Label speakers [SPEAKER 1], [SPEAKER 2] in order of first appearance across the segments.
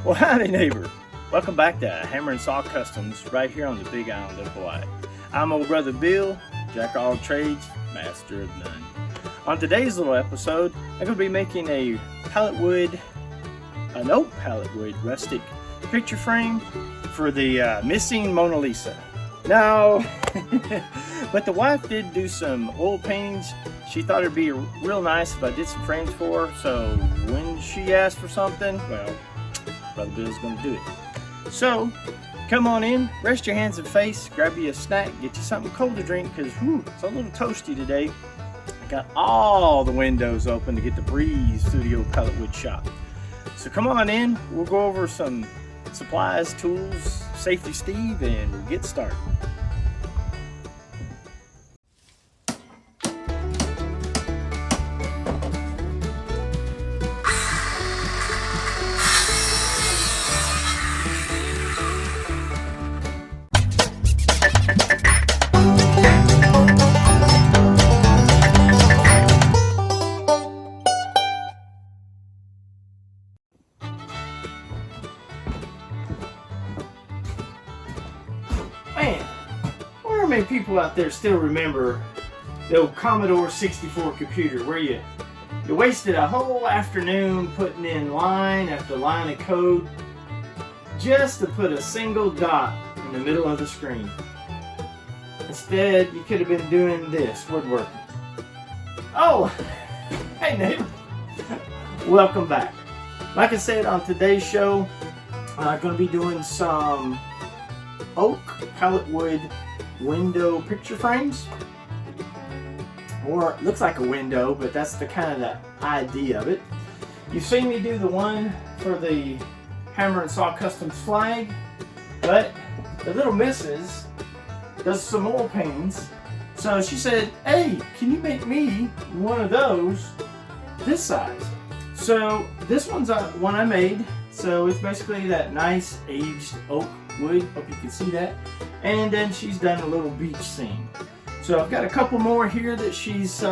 [SPEAKER 1] Well, howdy neighbor. Welcome back to Hammer and Saw Customs right here on the Big Island of Hawaii. I'm old brother Bill, jack of all trades, master of none. On today's little episode, I'm going to be making an oak pallet wood rustic picture frame for the missing Mona Lisa. Now, but the wife did do some oil paintings. She thought it'd be real nice if I did some frames for her, so when she asked for something, well, Brother Bill's gonna do it. So, come on in, rest your hands and face, grab you a snack, get you something cold to drink, because it's a little toasty today. I got all the windows open to get the breeze through the old pallet wood shop. So come on in, we'll go over some supplies, tools, Safety Steve, and we'll get started. Man, where are many people out there still remember the old Commodore 64 computer where you wasted a whole afternoon putting in line after line of code just to put a single dot in the middle of the screen? Instead, you could have been doing this, woodworking. Oh, hey neighbor, welcome back. Like I said, on today's show, I'm going to be doing some oak pallet wood window picture frames, or it looks like a window, but that's the kind of the idea of it. You've seen me do the one for the Hammer and Saw Customs flag, but the little missus does some oil paintings, so she said, hey, can you make me one of those this size? So this one's one I made, so it's basically that nice aged oak wood, hope you can see that, and then she's done a little beach scene. So I've got a couple more here that she's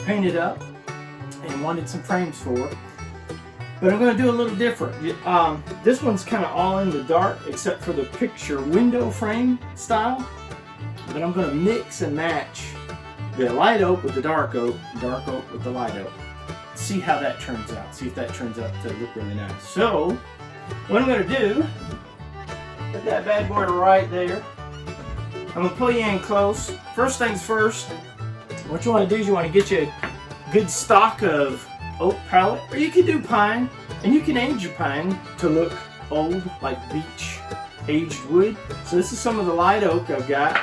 [SPEAKER 1] painted up and wanted some frames for, but I'm going to do a little different. This one's kind of all in the dark except for the picture window frame style, but I'm going to mix and match the light oak with the dark oak with the light oak. See how that turns out, see if that turns out to look really nice. So what I'm going to do, put that bad boy right there. I'm going to pull you in close. First things first, what you want to do is you want to get you a good stock of oak pallet, or you can do pine, and you can age your pine to look old, like beach aged wood. So this is some of the light oak I've got,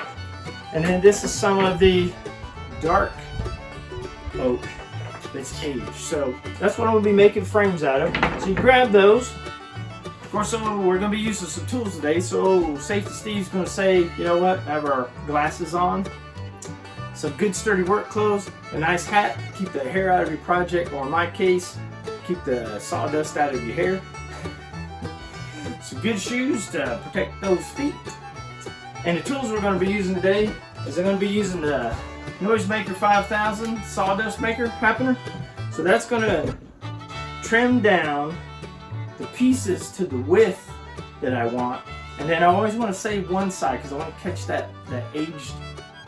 [SPEAKER 1] and then this is some of the dark oak that's aged. So that's what I'm going to be making frames out of. So you grab those. Of course, we're going to be using some tools today, so Safety Steve's going to say, you know what, have our glasses on, some good sturdy work clothes, a nice hat to keep the hair out of your project, or in my case, keep the sawdust out of your hair, some good shoes to protect those feet, and the tools we're going to be using today is I'm going to be using the Noisemaker 5000 sawdust maker happener. So that's going to trim down the pieces to the width that I want, and then I always want to save one side because I want to catch that aged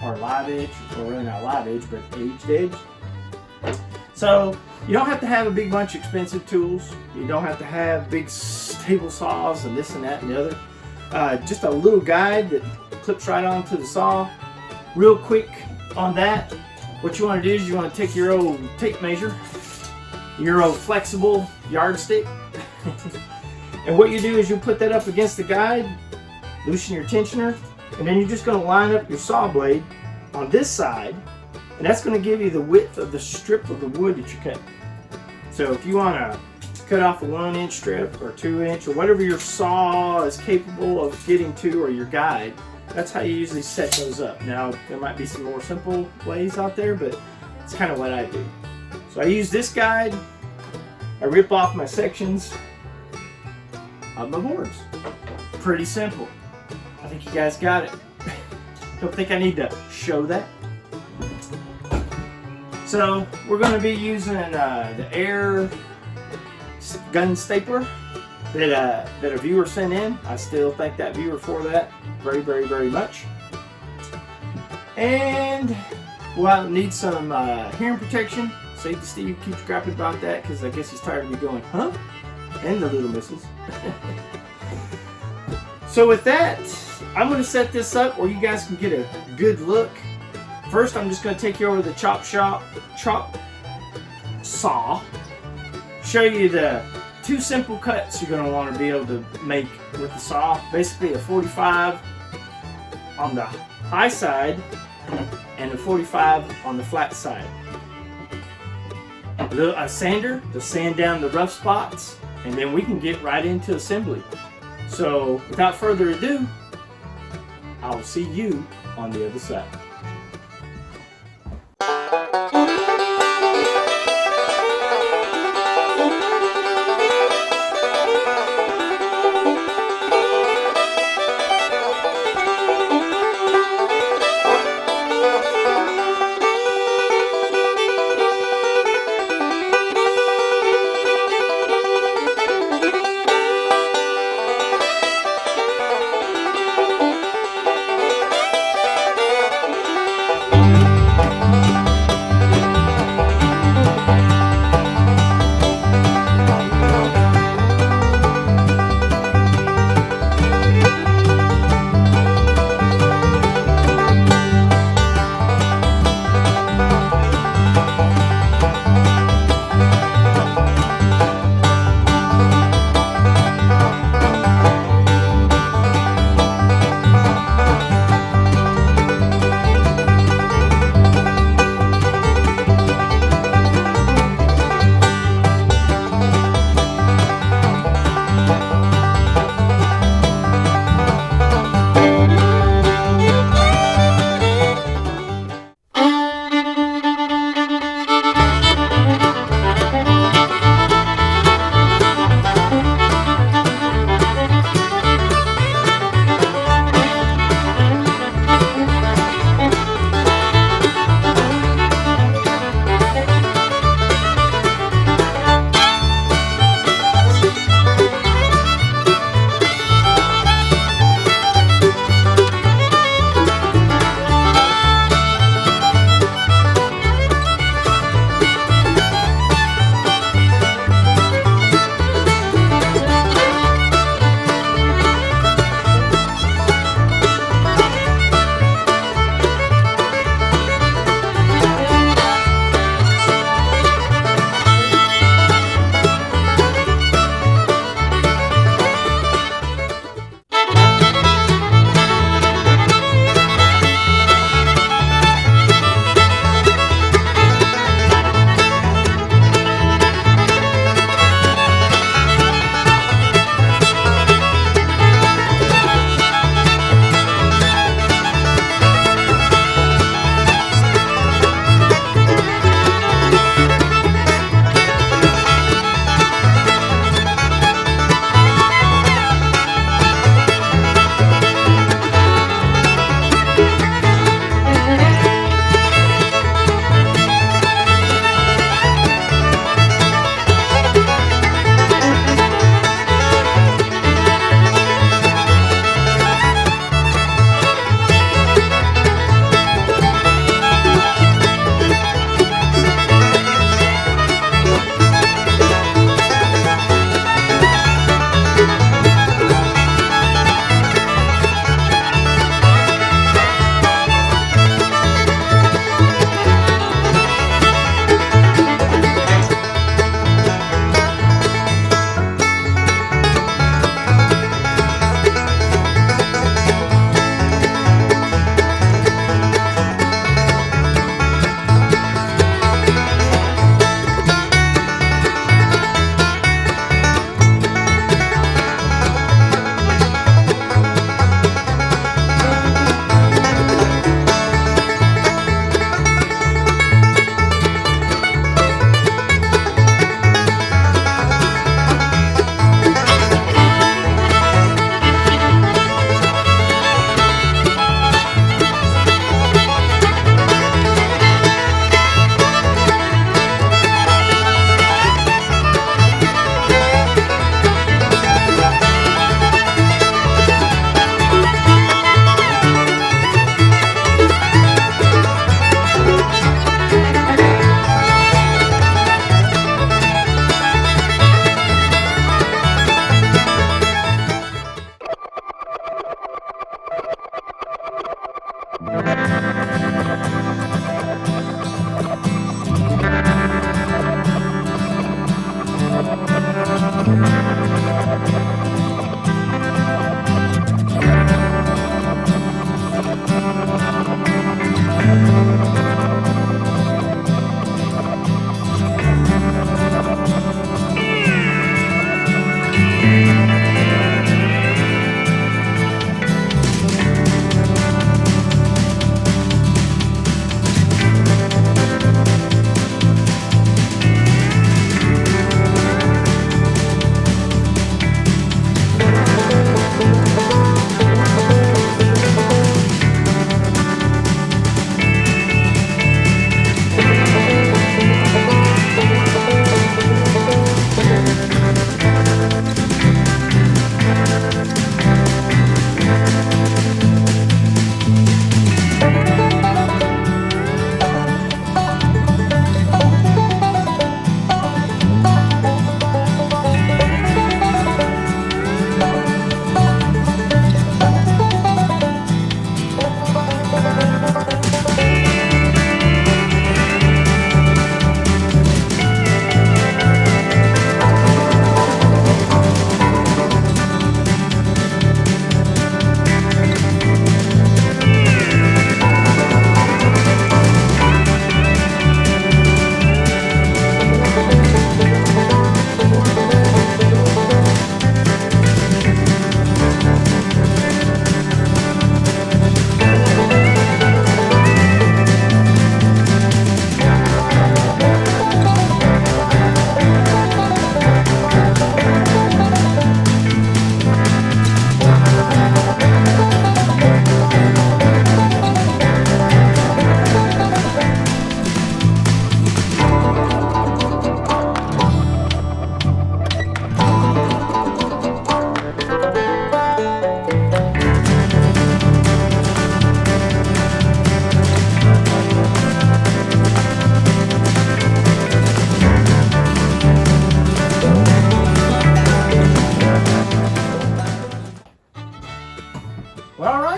[SPEAKER 1] or live edge, or really not live edge but aged edge. So you don't have to have a big bunch of expensive tools, you don't have to have big table saws and this and that and the other. Just a little guide that clips right onto the saw. Real quick on that, what you want to do is you want to take your old tape measure, your old flexible yardstick, and what you do is you put that up against the guide, loosen your tensioner, and then you're just going to line up your saw blade on this side, and that's going to give you the width of the strip of the wood that you're cutting. So if you want to cut off a 1-inch strip or 2-inch or whatever your saw is capable of getting to, or your guide, that's how you usually set those up. Now there might be some more simple ways out there, but it's kind of what I do. So I use this guide, I rip off my sections of my boards. Pretty simple. I think you guys got it. Don't think I need to show that. So we're going to be using the air gun stapler. that a viewer sent in. I still thank that viewer for that very, very, very much. And we'll need some hearing protection. Safety Steve keeps griping about that because I guess he's tired of me going, huh? And the little misses. So with that, I'm going to set this up where you guys can get a good look. First, I'm just going to take you over to the chop saw. Show you the 2 simple cuts you're going to want to be able to make with the saw. Basically a 45 on the high side and a 45 on the flat side. A sander to sand down the rough spots, and then we can get right into assembly. So without further ado, I'll see you on the other side.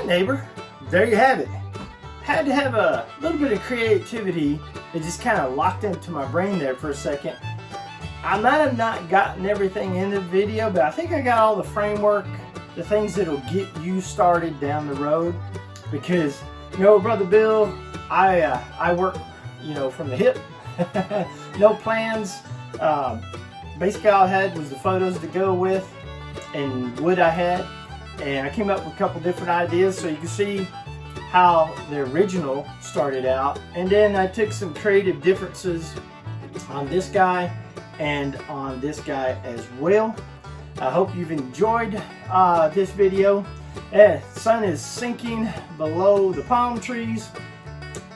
[SPEAKER 1] right, neighbor, there you have it. Had to have a little bit of creativity. It just kind of locked into my brain there for a second. I might have not gotten everything in the video, but I think I got all the framework, the things that'll get you started down the road. Because, you know, Brother Bill, I work, you know, from the hip. No plans. Basically all I had was the photos to go with and wood I had. And I came up with a couple different ideas so you can see how the original started out, and then I took some creative differences on this guy and on this guy as well. I hope you've enjoyed this video. The sun is sinking below the palm trees.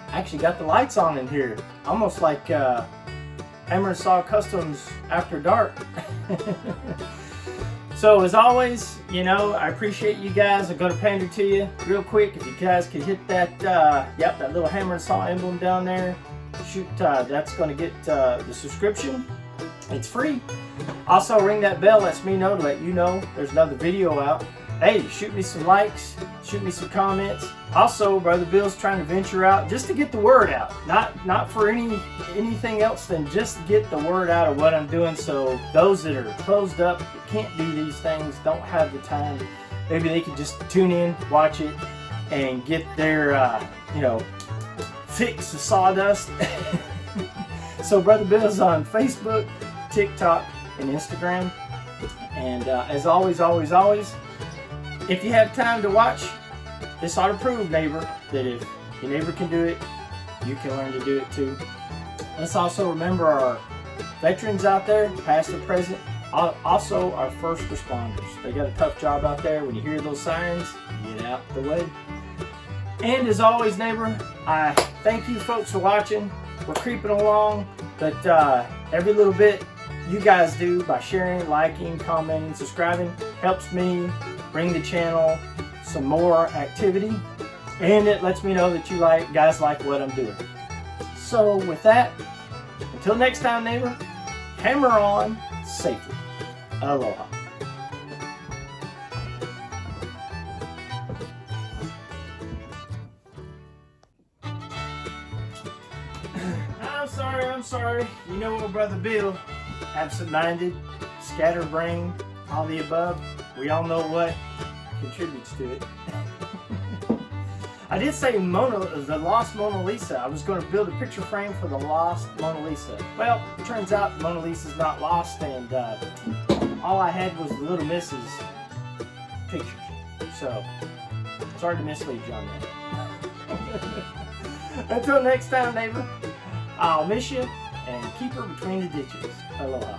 [SPEAKER 1] I actually got the lights on in here, almost like Hammer and Saw Customs after dark. So as always, you know, I appreciate you guys. I'm going to pander to you real quick. If you guys could hit that, that little Hammer and Saw emblem down there. Shoot, that's going to get the subscription. It's free. Also ring that bell, lets me know to let you know there's another video out. Hey, shoot me some likes, shoot me some comments. Also, Brother Bill's trying to venture out just to get the word out. Not for anything else than just get the word out of what I'm doing, so those that are closed up, that can't do these things, don't have the time, maybe they could just tune in, watch it, and get their, you know, fix the sawdust. So Brother Bill's on Facebook, TikTok, and Instagram. And as always, if you have time to watch, this ought to prove, neighbor, that if your neighbor can do it, you can learn to do it too. Let's also remember our veterans out there, past and present, also our first responders. They got a tough job out there. When you hear those sirens, get out the way. And as always, neighbor, I thank you folks for watching. We're creeping along, but every little bit you guys do by sharing, liking, commenting, subscribing helps me bring the channel some more activity, and it lets me know that you guys like what I'm doing. So with that, until next time, neighbor, hammer on safely. Aloha. I'm sorry. You know what, Brother Bill, absent-minded, scatterbrained, all the above. We all know what contributes to it. I did say the lost Mona Lisa. I was going to build a picture frame for the lost Mona Lisa. Well, it turns out Mona Lisa's not lost, and all I had was the Little Miss's pictures. So, sorry to mislead you on that. Until next time, neighbor, I'll miss you, and keep her between the ditches. Aloha.